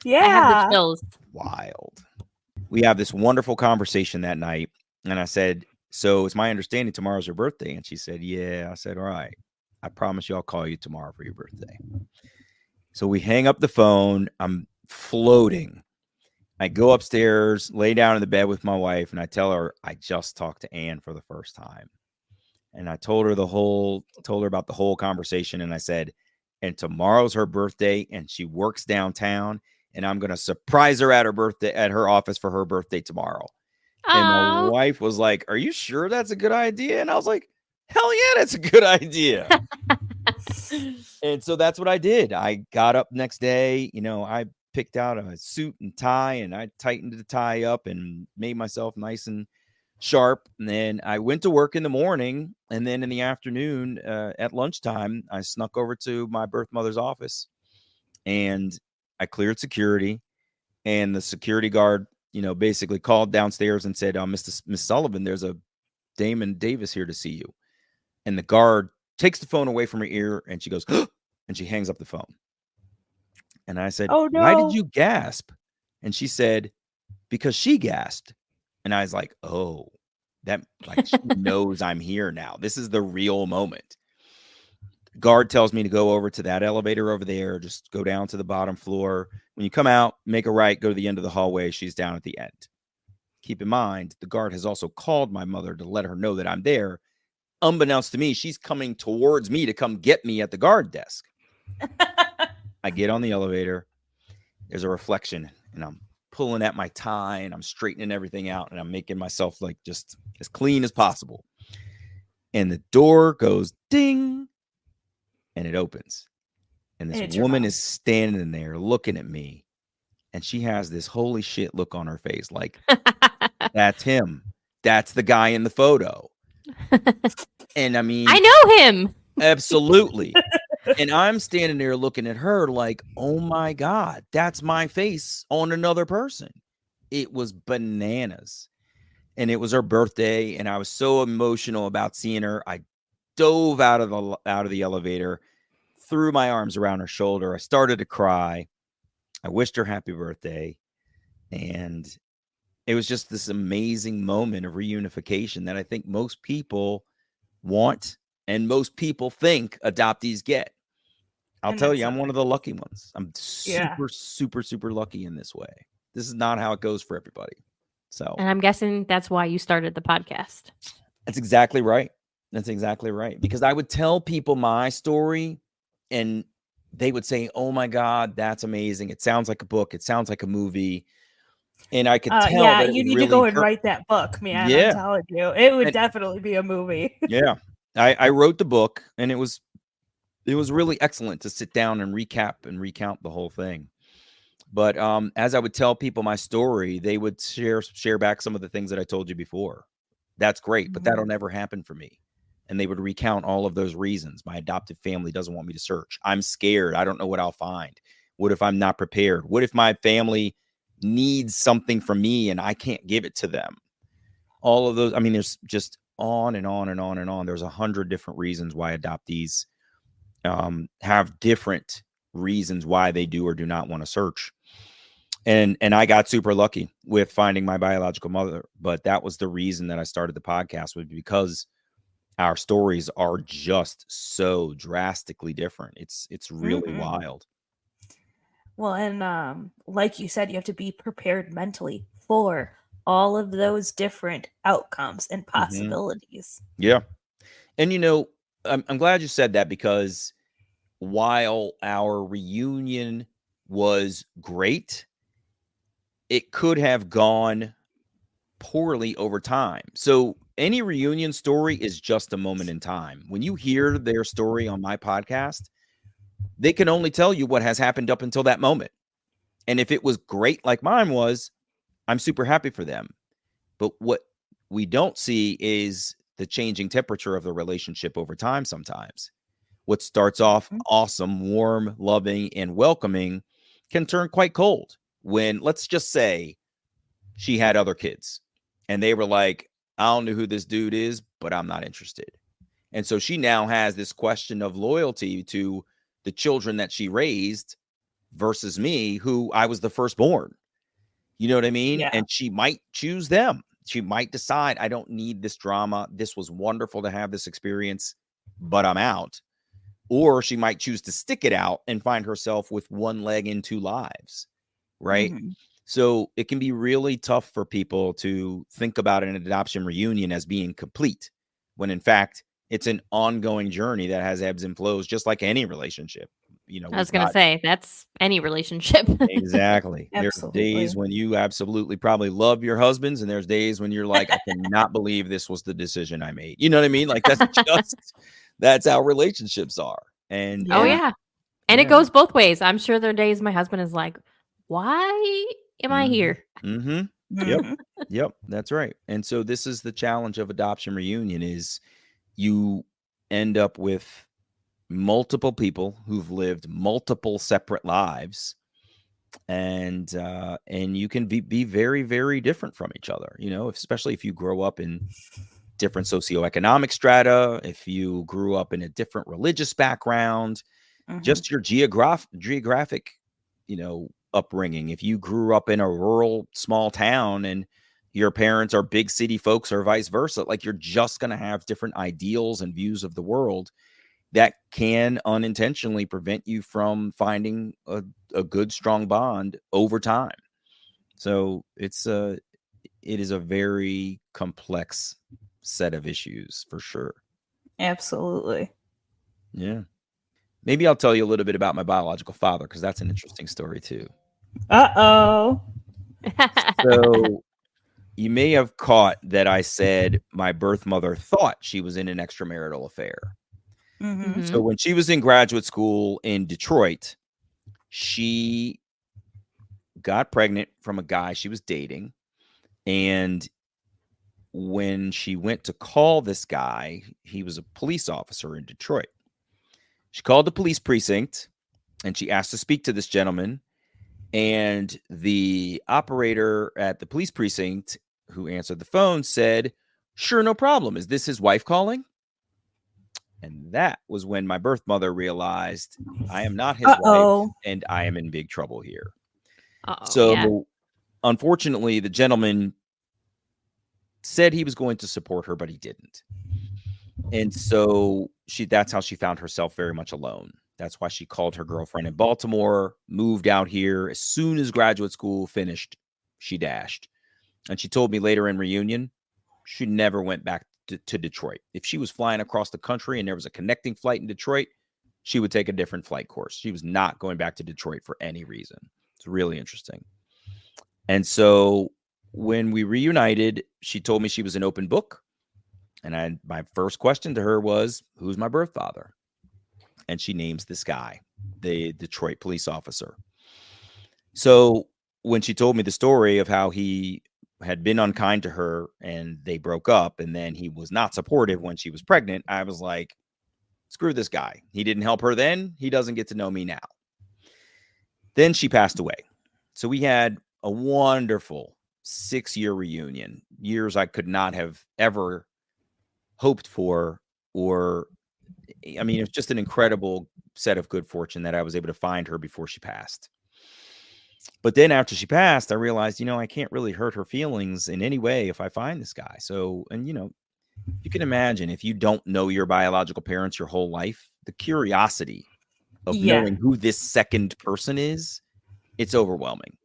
Yeah. I had the chills. wild. We have this wonderful conversation that night, and I said, "So it's my understanding tomorrow's your birthday?" And she said, "Yeah." I said, "All right. I promise you I'll call you tomorrow for your birthday." So we hang up the phone. I'm floating. I go upstairs, lay down in the bed with my wife, and I tell her I just talked to Anne for the first time. And I told her about the whole conversation. And I said, and tomorrow's her birthday, and she works downtown, and I'm gonna surprise her at her office for her birthday tomorrow. And my Oh, wife was like, "Are you sure that's a good idea?" And I was like, "Hell yeah, that's a good idea." And so that's what I did. I got up next day, I picked out a suit and tie, and I tightened the tie up and made myself nice and sharp. And then I went to work in the morning, and then in the afternoon, at lunchtime, I snuck over to my birth mother's office, and I cleared security. And the security guard, basically called downstairs and said, Miss Sullivan, there's a Damon Davis here to see you. And the guard takes the phone away from her ear, and she goes, and she hangs up the phone. And I said, Oh "Why did no. you gasp?" And she said, "Because she gasped." And I was like, "Oh, that like she knows I'm here now. This is the real moment." Guard tells me to go over to that elevator over there, just go down to the bottom floor. When you come out, make a right, go to the end of the hallway. She's down at the end. Keep in mind, the guard has also called my mother to let her know that I'm there. Unbeknownst to me, she's coming towards me to come get me at the guard desk. I get on the elevator. There's a reflection, and I'm pulling at my tie, and I'm straightening everything out, and I'm making myself like just as clean as possible. And the door goes ding, and it opens. And this And it's your woman mom. is standing there looking at me, and she has this holy shit look on her face like, that's him. That's the guy in the photo. And I mean, I know him. absolutely. And I'm standing there looking at her like, oh my God, that's my face on another person. It was bananas. And it was her birthday, and I was so emotional about seeing her. I dove out of the elevator, threw my arms around her shoulder. I started to cry. I wished her happy birthday. And it was just this amazing moment of reunification that I think most people want and most people think adoptees get. I'll And tell that's you, I'm so one of nice. the lucky ones. I'm Yeah. super, super, super lucky in this way. This is not how it goes for everybody. So And I'm guessing that's why you started the podcast. that's exactly right. That's exactly right. Because I would tell people my story, and they would say, "Oh my God, that's amazing. It sounds like a book. It sounds like a movie." And I could tell Yeah, that it you would need to go really and hurt. write that book, man. I'm Yeah. telling you. It would And definitely be a movie. yeah. I wrote the book, and it was really excellent to sit down and recap and recount the whole thing. But as I would tell people my story, they would share back some of the things that I told you before. That's great, but that'll never happen for me. And they would recount all of those reasons. My adoptive family doesn't want me to search. I'm scared. I don't know what I'll find. What if I'm not prepared? What if my family needs something from me and I can't give it to them? All of those. I mean, there's just on and on and on and on. There's 100 different reasons why adoptees have different reasons why they do or do not want to search. And I got super lucky with finding my biological mother, but that was the reason that I started the podcast, was because our stories are just so drastically different. It's really wild. Well, and like you said, you have to be prepared mentally for all of those different outcomes and possibilities. Yeah. And I'm glad you said that, because while our reunion was great, it could have gone poorly over time. So any reunion story is just a moment in time. When you hear their story on my podcast, they can only tell you what has happened up until that moment. And if it was great like mine was, I'm super happy for them. But what we don't see is the changing temperature of the relationship over time sometimes. What starts off awesome, warm, loving, and welcoming can turn quite cold when, let's just say, she had other kids and they were like, "I don't know who this dude is, but I'm not interested." And so she now has this question of loyalty to the children that she raised versus me, who I was the firstborn. You know what I mean? Yeah. And she might choose them. She might decide, I don't need this drama. This was wonderful to have this experience, but I'm out. Or she might choose to stick it out and find herself with one leg in two lives, right? Mhm. So it can be really tough for people to think about an adoption reunion as being complete, when in fact, it's an ongoing journey that has ebbs and flows, just like any relationship. You know, I was we've gonna got say that's any relationship. exactly. There's days Absolutely. when you absolutely probably love your husbands, and there's days when you're like, I cannot believe this was the decision I made. You know what I mean? Like that's how relationships are. And Oh Yeah. yeah. And it yeah. goes both ways. I'm sure there are days my husband is like, "Why am I Mhm. here?" Mhm. Yep. Mhm. Yep. That's right. And so this is the challenge of adoption reunion is you end up with multiple people who've lived multiple separate lives, and you can be very, very different from each other, you know, especially if you grow up in different socioeconomic strata, if you grew up in a different religious background, Mhm. just your geographic, you know, upbringing. If you grew up in a rural small town and your parents are big city folks or vice versa, like you're just going to have different ideals and views of the world that can unintentionally prevent you from finding a good strong bond over time. So it is a very complex set of issues for sure. Absolutely. Yeah. Maybe I'll tell you a little bit about my biological father, because that's an interesting story too. Uh-oh. So you may have caught that I said my birth mother thought she was in an extramarital affair. Mhm. So Mhm. when she was in graduate school in Detroit, she got pregnant from a guy she was dating. And when she went to call this guy, he was a police officer in Detroit. She called the police precinct and she asked to speak to this gentleman. And the operator at the police precinct who answered the phone said, "Sure, no problem. Is this his wife calling?" And that was when my birth mother realized I am not his wife Uh-oh. and I am in big trouble here. Uh-oh, yeah. So, unfortunately, the gentleman said he was going to support her, but he didn't. And so that's how she found herself very much alone. That's why she called her girlfriend in Baltimore, moved out here. As soon as graduate school finished, she dashed. And she told me later in reunion, she never went back to Detroit. If she was flying across the country and there was a connecting flight in Detroit, she would take a different flight course. She was not going back to Detroit for any reason. It's really interesting. And so when we reunited, she told me she was an open book. And my first question to her was, "Who's my birth father?" And she names this guy, the Detroit police officer. So when she told me the story of how he had been unkind to her and they broke up, and then he was not supportive when she was pregnant, I was like, screw this guy. He didn't help her then. He doesn't get to know me now. Then she passed away. So we had a wonderful 6-year reunion, years I could not have ever hoped for. Or, I mean, it's just an incredible set of good fortune that I was able to find her before she passed. But then after she passed, I realized, I can't really hurt her feelings in any way if I find this guy. So, and you can imagine, if you don't know your biological parents your whole life, the curiosity of Yeah. knowing who this second person is, it's overwhelming.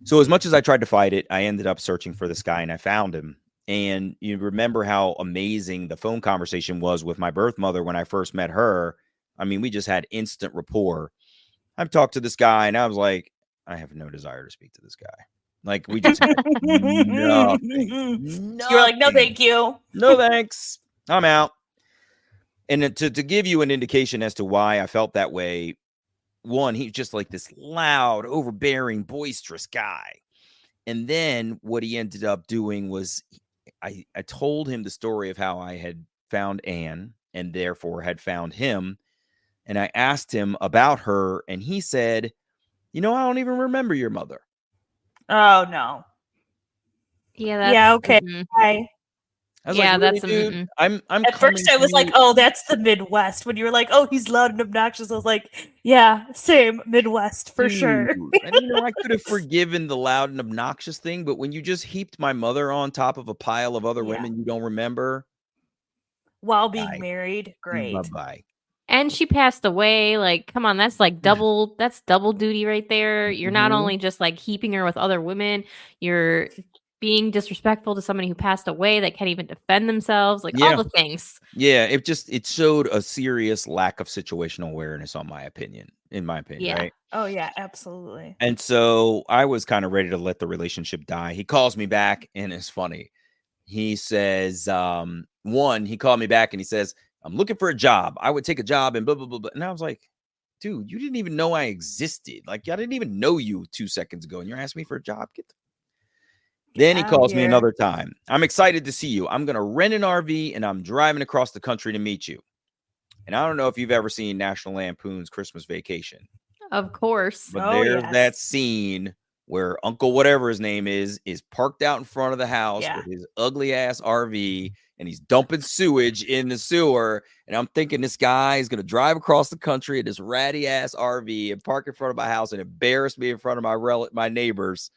So as much as I tried to fight it, I ended up searching for this guy and I found him. And you remember how amazing the phone conversation was with my birth mother when I first met her. I mean, we just had instant rapport. I've talked to this guy and I was like, I have no desire to speak to this guy. Like, we just had nothing, You were like, no, nothing. thank you. No thanks. I'm out. And to give you an indication as to why I felt that way, one, he's just like this loud, overbearing, boisterous guy. And then what he ended up doing was I told him the story of how I had found Anne and therefore had found him. And I asked him about her, and he said, I don't even remember your mother. Oh no. Yeah, Yeah, that's okay. mhm. Bye. I was like, Yeah, really, that's dude? mm-mm. I'm At coming first, I to was like, you. "Oh, that's the Midwest." When you were like, "Oh, he's loud and obnoxious," I was like, "Yeah, same Midwest for Dude, sure." and I could have forgiven the loud and obnoxious thing, but when you just heaped my mother on top of a pile of other Yeah, women you don't remember, while being bye. married, great. Bye-bye. And she passed away. Like, come on, that's like that's double duty right there. You're not Mhm. only just like heaping her with other women, you're being disrespectful to somebody who passed away that can't even defend themselves, like all Yeah. the things. Yeah, it showed a serious lack of situational awareness in my opinion, Yeah. right? Oh yeah, absolutely. And so I was kind of ready to let the relationship die. He calls me back and it's funny. He says, he called me back and he says, I'm looking for a job. I would take a job and blah, blah, blah, blah. And I was like, dude, you didn't even know I existed. Like, I didn't even know you 2 seconds ago. And you're asking me for a job. Get Then he out of calls me here. another time. I'm excited to see you. I'm going to rent an RV and I'm driving across the country to meet you. And I don't know if you've ever seen National Lampoon's Christmas Vacation, Of course. but Oh there's that yes. scene where Uncle whatever his name is parked out in front of the house Yeah. with his ugly ass RV and he's dumping sewage in the sewer. And I'm thinking this guy is going to drive across the country in this ratty ass RV and park in front of my house and embarrass me in front of my neighbors.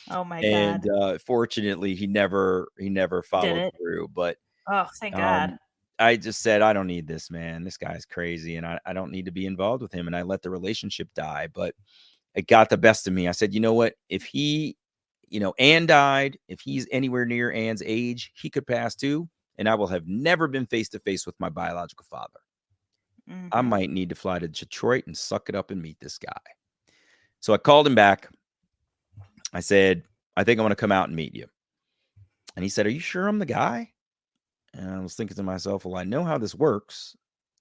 Oh my And God. fortunately, he never Did followed it? through. But Oh, thank God. I just said, I don't need this, man. This guy's crazy, and I don't need to be involved with him. And I let the relationship die. But it got the best of me. I said, you know what? If he, Ann died, if he's anywhere near Ann's age, he could pass too. And I will have never been face to face with my biological father. I Mhm. might need to fly to Detroit and suck it up and meet this guy. So I called him back. I said, I think I want to come out and meet you. And he said, are you sure I'm the guy? And I was thinking to myself, well, I know how this works.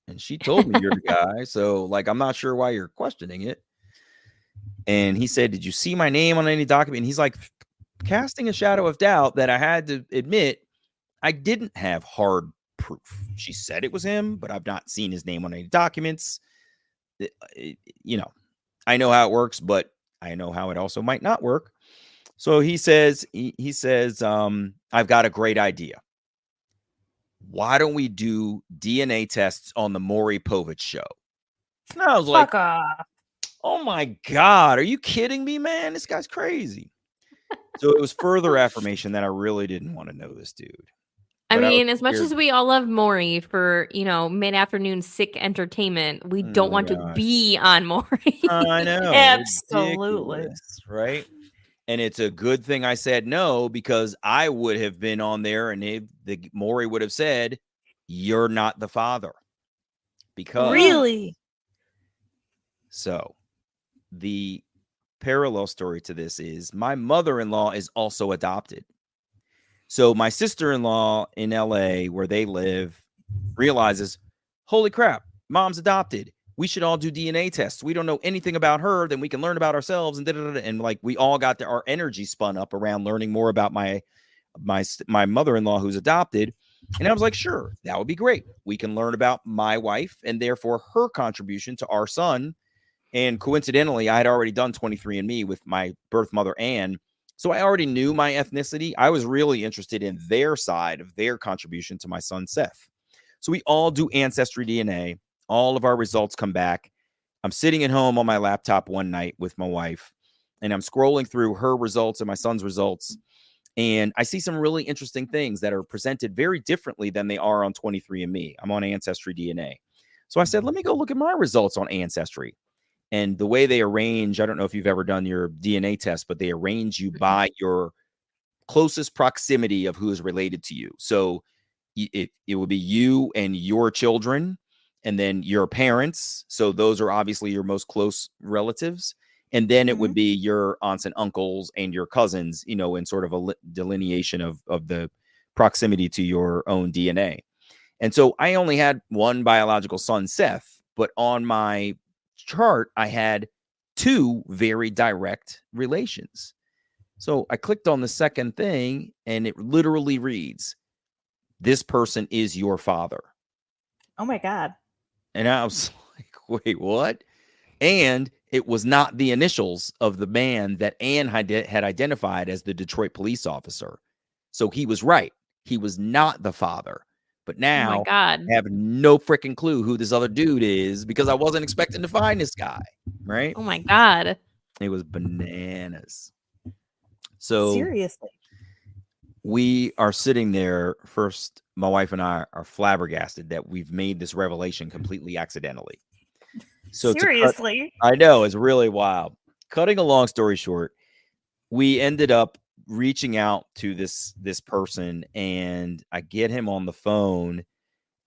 And she told me you're the guy. So, like, I'm not sure why you're questioning it. And he said, did you see my name on any document? And he's like, casting a shadow of doubt that I had to admit I didn't have hard proof. She said it was him, but I've not seen his name on any documents. I know how it works, but I know how it also might not work. So he says, I've got a great idea. Why don't we do DNA tests on the Maury Povich show? And I was like, Fuck off. oh my God, are you kidding me, man? This guy's crazy. So it was further affirmation that I really didn't want to know this dude. I But I was mean, as much scared. as we all love Maury for, mid-afternoon sick entertainment, we Oh don't my want to God. be on Maury. I know. Absolutely. Ridiculous, right? And it's a good thing I said no, because I would have been on there and the Maury would have said, you're not the father. Because Really? so the parallel story to this is my mother-in-law is also adopted. So my sister-in-law in LA, where they live, realizes, holy crap, mom's adopted. We should all do DNA tests. We don't know anything about her, then we can learn about ourselves. And like we all got our energy spun up around learning more about my mother-in-law who's adopted. And I was like, sure, that would be great. We can learn about my wife and therefore her contribution to our son. And coincidentally, I had already done 23andMe with my birth mother, Anne. So I already knew my ethnicity. I was really interested in their side of their contribution to my son, Seth. So we all do ancestry DNA. All of our results come back. I'm sitting at home on my laptop one night with my wife, and I'm scrolling through her results and my son's results. And I see some really interesting things that are presented very differently than they are on 23andMe. I'm on Ancestry DNA. So I said, let me go look at my results on Ancestry. And the way they arrange, I don't know if you've ever done your DNA test, but they arrange you by your closest proximity of who is related to you. So it would be you and your children, and then your parents. So those are obviously your most close relatives. And then it would be your aunts and uncles and your cousins, in sort of a delineation of the proximity to your own DNA. And so I only had one biological son, Seth, but on my chart, I had two very direct relations. So I clicked on the second thing and it literally reads, this person is your father. Oh my God. And I was like, wait, what? And it was not the initials of the man that Anne had identified as the Detroit police officer. So he was right. he was not the father. But Oh my now God. I have no freaking clue who this other dude is because I wasn't expecting to find this guy, right? Oh my God. It was bananas. So Seriously. we are sitting there. First, my wife and I are flabbergasted that we've made this revelation completely accidentally. So Seriously. I know, it's really wild. Cutting a long story short, we ended up reaching out to this person, and I get him on the phone,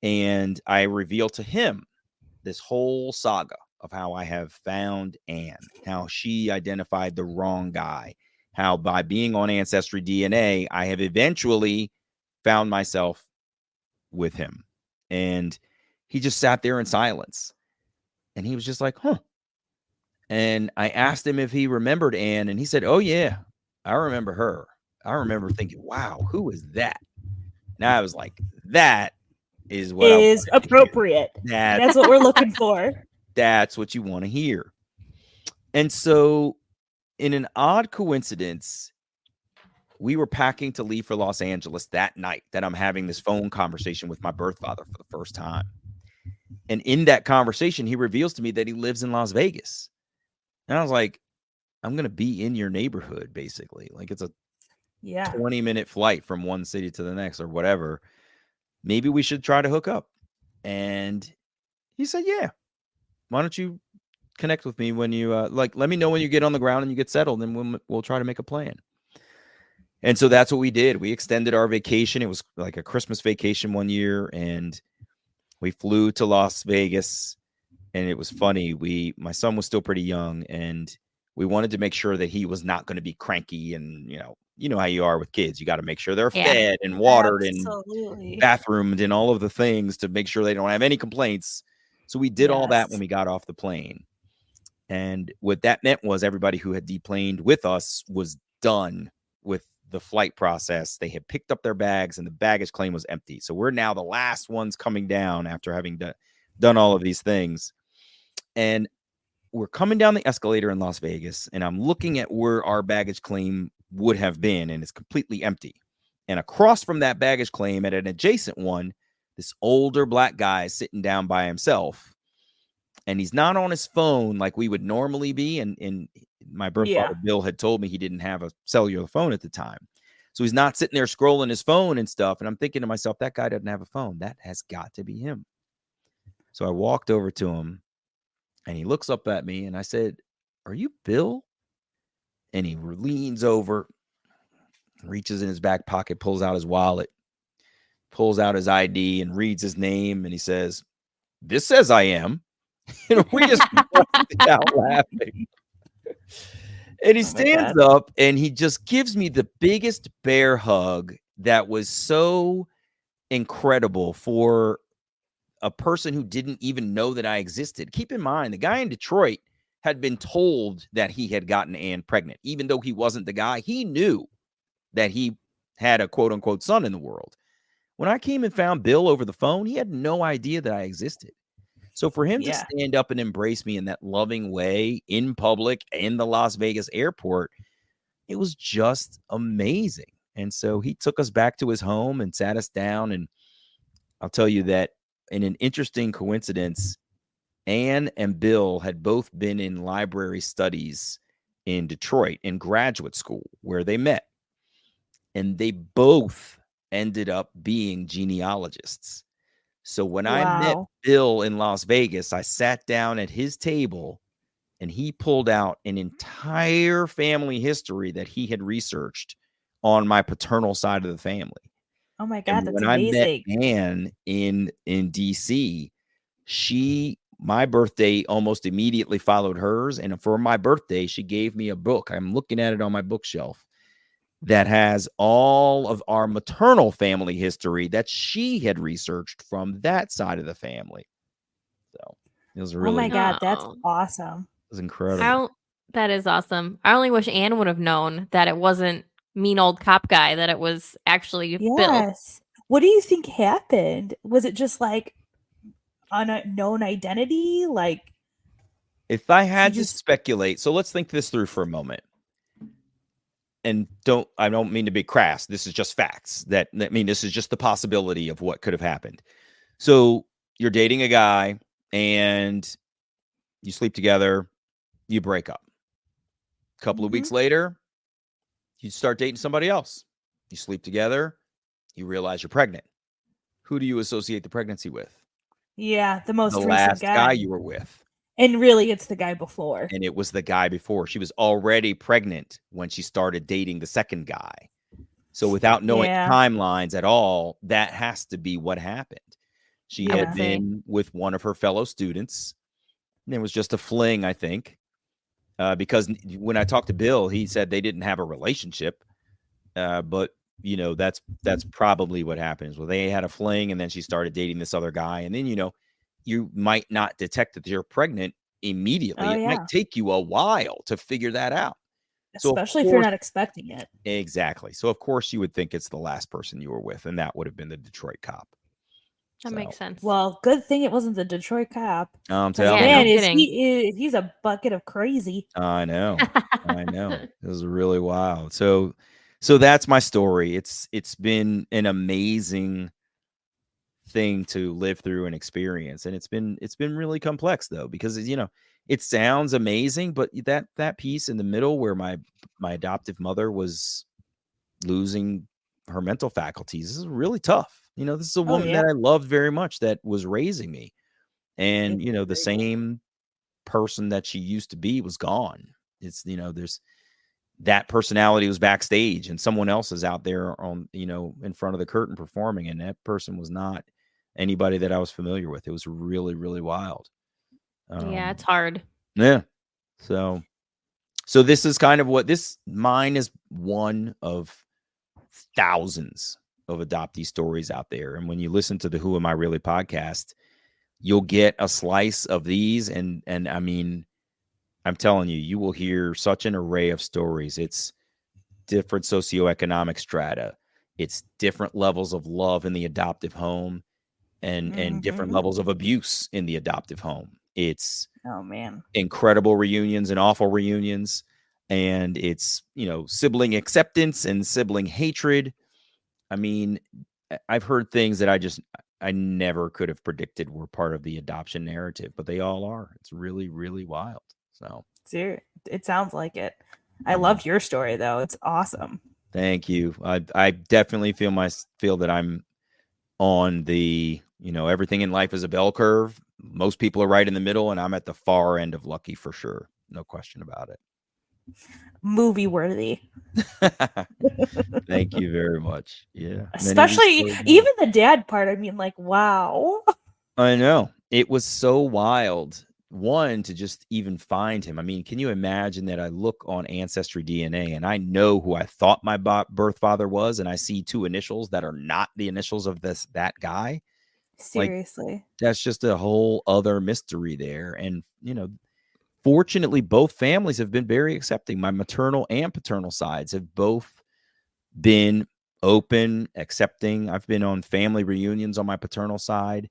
and I reveal to him this whole saga of how I have found Anne, how she identified the wrong guy, how by being on Ancestry DNA, I have eventually found myself with him. And he just sat there in silence. And he was just like, huh. And I asked him if he remembered Anne, and he said, oh, yeah, I remember her. I remember thinking, wow, who is that? And I was like, that is what Is appropriate. That's what we're looking for. That's what you want to hear. And so, in an odd coincidence, we were packing to leave for Los Angeles that night that I'm having this phone conversation with my birth father for the first time. And in that conversation, he reveals to me that he lives in Las Vegas. And I was like, I'm going to be in your neighborhood, basically. Like, it's a 20-minute flight from one city to the next or whatever. Maybe we should try to hook up. And he said, yeah. Why don't you connect with me when you let me know when you get on the ground and you get settled, and we'll try to make a plan. And so that's what we did. We extended our vacation. It was like a Christmas vacation one year, and we flew to Las Vegas. And it was funny. My son was still pretty young, and we wanted to make sure that he was not going to be cranky. And you know how you are with kids. You got to make sure they're fed and watered and bathroomed and all of the things to make sure they don't have any complaints. So we did all that when we got off the plane. And what that meant was everybody who had deplaned with us was done with the flight process. They had picked up their bags, and the baggage claim was empty. So we're now the last ones coming down after having done all of these things. And we're coming down the escalator in Las Vegas, and I'm looking at where our baggage claim would have been, and it's completely empty. And across from that baggage claim at an adjacent one, this older black guy is sitting down by himself. And he's not on his phone like we would normally be. And my birth father, Bill, had told me he didn't have a cellular phone at the time. So he's not sitting there scrolling his phone and stuff. And I'm thinking to myself, that guy doesn't have a phone. That has got to be him. So I walked over to him, and he looks up at me, and I said, are you Bill? And he leans over, reaches in his back pocket, pulls out his wallet, pulls out his ID, and reads his name. And he says, this says I am. And we just busted out laughing. And he stands up, and he just gives me the biggest bear hug that was so incredible for a person who didn't even know that I existed. Keep in mind, the guy in Detroit had been told that he had gotten Anne pregnant. Even though he wasn't the guy, he knew that he had a quote-unquote son in the world. When I came and found Bill over the phone, he had no idea that I existed. So for him to stand up and embrace me in that loving way in public in the Las Vegas airport, it was just amazing. And so he took us back to his home and sat us down. And I'll tell you that in an interesting coincidence, Anne and Bill had both been in library studies in Detroit in graduate school where they met. And they both ended up being genealogists. So when I met Bill in Las Vegas, I sat down at his table, and he pulled out an entire family history that he had researched on my paternal side of the family. Oh my God, that's when amazing. I met Anne in DC, my birthday almost immediately followed hers. And for my birthday, she gave me a book. I'm looking at it on my bookshelf that has all of our maternal family history that she had researched from that side of the family. So it was really, oh my God, that's awesome. It was incredible. That is awesome. I only wish Anne would have known that it wasn't mean old cop guy, that it was actually Bill. What do you think happened? Was it just like unknown identity? Like, if I had to speculate, so let's think this through for a moment. I don't mean to be crass. This is just facts. This is just the possibility of what could have happened. So you're dating a guy and you sleep together, you break up. A couple of weeks later, you start dating somebody else. You sleep together, you realize you're pregnant. Who do you associate the pregnancy with? Yeah, the most The recent last guy guy. you were with. And really, it's the guy before. And it was the guy before. She was already pregnant when she started dating the second guy. So without knowing timelines at all, that has to be what happened. She had been with one of her fellow students. And it was just a fling, I think. Because when I talked to Bill, he said they didn't have a relationship. But that's probably what happens. Well, they had a fling, and then she started dating this other guy, and then you might not detect that you're pregnant immediately. It might take you a while to figure that out, especially if you're not expecting it. Exactly. So of course you would think it's the last person you were with, and that would have been the Detroit cop. That makes sense. Well, good thing it wasn't the Detroit cop. Man, he's a bucket of crazy. I know. It was really wild. So that's my story. It's been an amazing thing to live through and experience, and it's been really complex though, because it sounds amazing, but that piece in the middle where my adoptive mother was losing her mental faculties is really tough. This is a woman that I loved very much, that was raising me, and the same person that she used to be was gone. It's there's that personality was backstage and someone else is out there on in front of the curtain performing, and that person was not anybody that I was familiar with. It was really, really wild. Yeah, it's hard. Yeah. So this is kind of mine is one of thousands of adoptee stories out there. And when you listen to the Who Am I Really podcast, you'll get a slice of these. And I mean, I'm telling you, you will hear such an array of stories. It's different socioeconomic strata. It's different levels of love in the adoptive home, and different levels of abuse in the adoptive home. It's incredible reunions and awful reunions. And it's, sibling acceptance and sibling hatred. I mean, I've heard things that I never could have predicted were part of the adoption narrative, but they all are. It's really, really wild. So it sounds like it. I loved your story though. It's awesome. Thank you. I definitely feel that I'm on the, everything in life is a bell curve. Most people are right in the middle, and I'm at the far end of lucky for sure. No question about it. Movie worthy. Thank you very much. Yeah. Especially even the dad part. I mean, like, wow. I know. It was so wild. One, to just even find him. I mean, can you imagine that I look on Ancestry DNA and I know who I thought my birth father was, and I see two initials that are not the initials of that guy? Seriously. Like, that's just a whole other mystery there. And, fortunately, both families have been very accepting. My maternal and paternal sides have both been open, accepting. I've been on family reunions on my paternal side.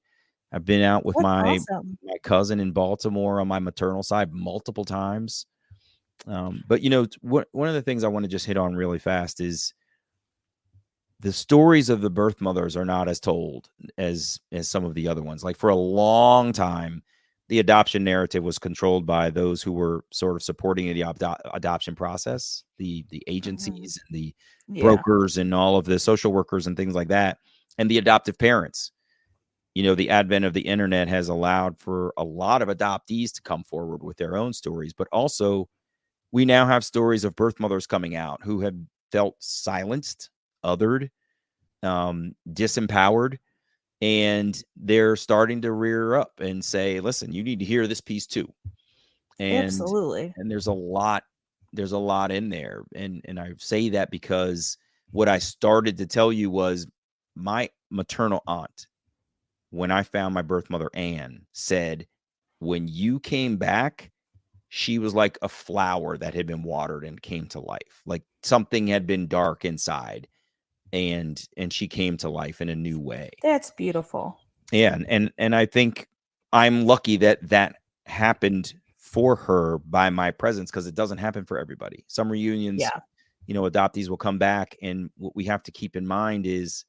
I've been out with my cousin in Baltimore on my maternal side multiple times. But, one of the things I want to just hit on really fast is the stories of the birth mothers are not as told as some of the other ones. Like, for a long time, the adoption narrative was controlled by those who were sort of supporting the adoption process, the agencies and the brokers and all of the social workers and things like that, and the adoptive parents. The advent of the internet has allowed for a lot of adoptees to come forward with their own stories, but also we now have stories of birth mothers coming out who have felt silenced, othered, disempowered, and they're starting to rear up and say, listen, you need to hear this piece too. And absolutely. And there's a lot in there. And I say that because what I started to tell you was my maternal aunt, when I found my birth mother, Anne, said, when you came back, she was like a flower that had been watered and came to life. Like something had been dark inside, and she came to life in a new way. That's beautiful. Yeah. And I think I'm lucky that happened for her by my presence, because it doesn't happen for everybody. Some reunions, adoptees will come back. And what we have to keep in mind is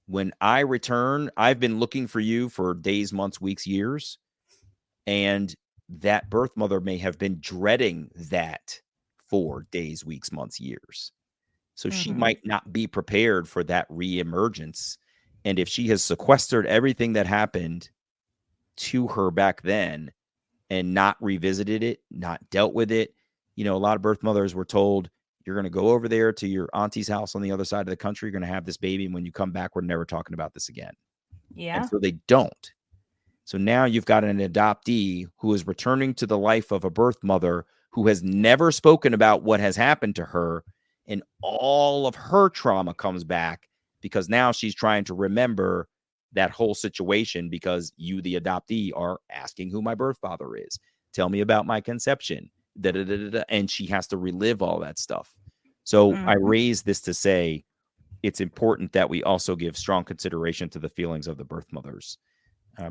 when I return, I've been looking for you for days, months, weeks, years. And that birth mother may have been dreading that for days, weeks, months, years. So she might not be prepared for that reemergence. And if she has sequestered everything that happened to her back then and not revisited it, not dealt with it, a lot of birth mothers were told, you're going to go over there to your auntie's house on the other side of the country. You're going to have this baby. And when you come back, we're never talking about this again. Yeah. And so they don't. So now you've got an adoptee who is returning to the life of a birth mother who has never spoken about what has happened to her. And all of her trauma comes back because now she's trying to remember that whole situation because you, the adoptee, are asking who my birth father is. Tell me about my conception. And she has to relive all that stuff. So I raise this to say it's important that we also give strong consideration to the feelings of the birth mothers.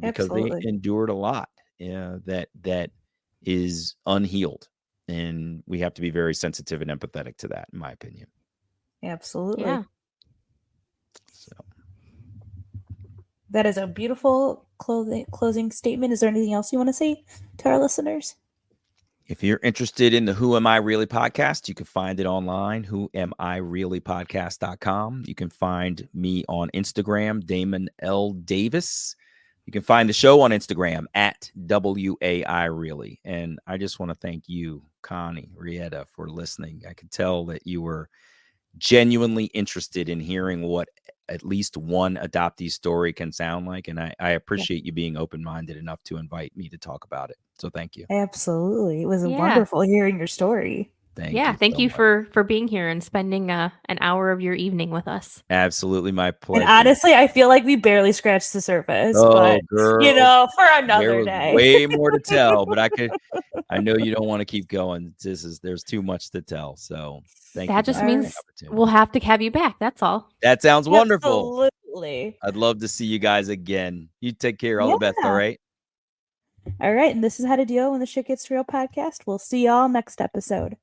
Because they endured a lot that is unhealed. And we have to be very sensitive and empathetic to that, in my opinion. Absolutely. Yeah. So that is a beautiful closing statement. Is there anything else you want to say to our listeners? If you're interested in the Who Am I Really podcast, you can find it online, whoamireallypodcast.com. You can find me on Instagram, Damon L. Davis. You can find the show on Instagram at WAI Really. And I just want to thank you, Connie, Rieta, for listening. I could tell that you were genuinely interested in hearing what at least one adoptee story can sound like. And I appreciate you being open-minded enough to invite me to talk about it. So thank you. Absolutely. It was wonderful hearing your story. Thank you for being here and spending an hour of your evening with us. Absolutely, my pleasure. And honestly, I feel like we barely scratched the surface. Oh, but, girl, for another day. Way more to tell, but I know you don't want to keep going. There's too much to tell. So thank you. That just means we'll have to have you back. That's all. That sounds wonderful. Absolutely. I'd love to see you guys again. You take care. All the best. All right. All right. And this is How to Deal When the Shit Gets Real podcast. We'll see y'all next episode.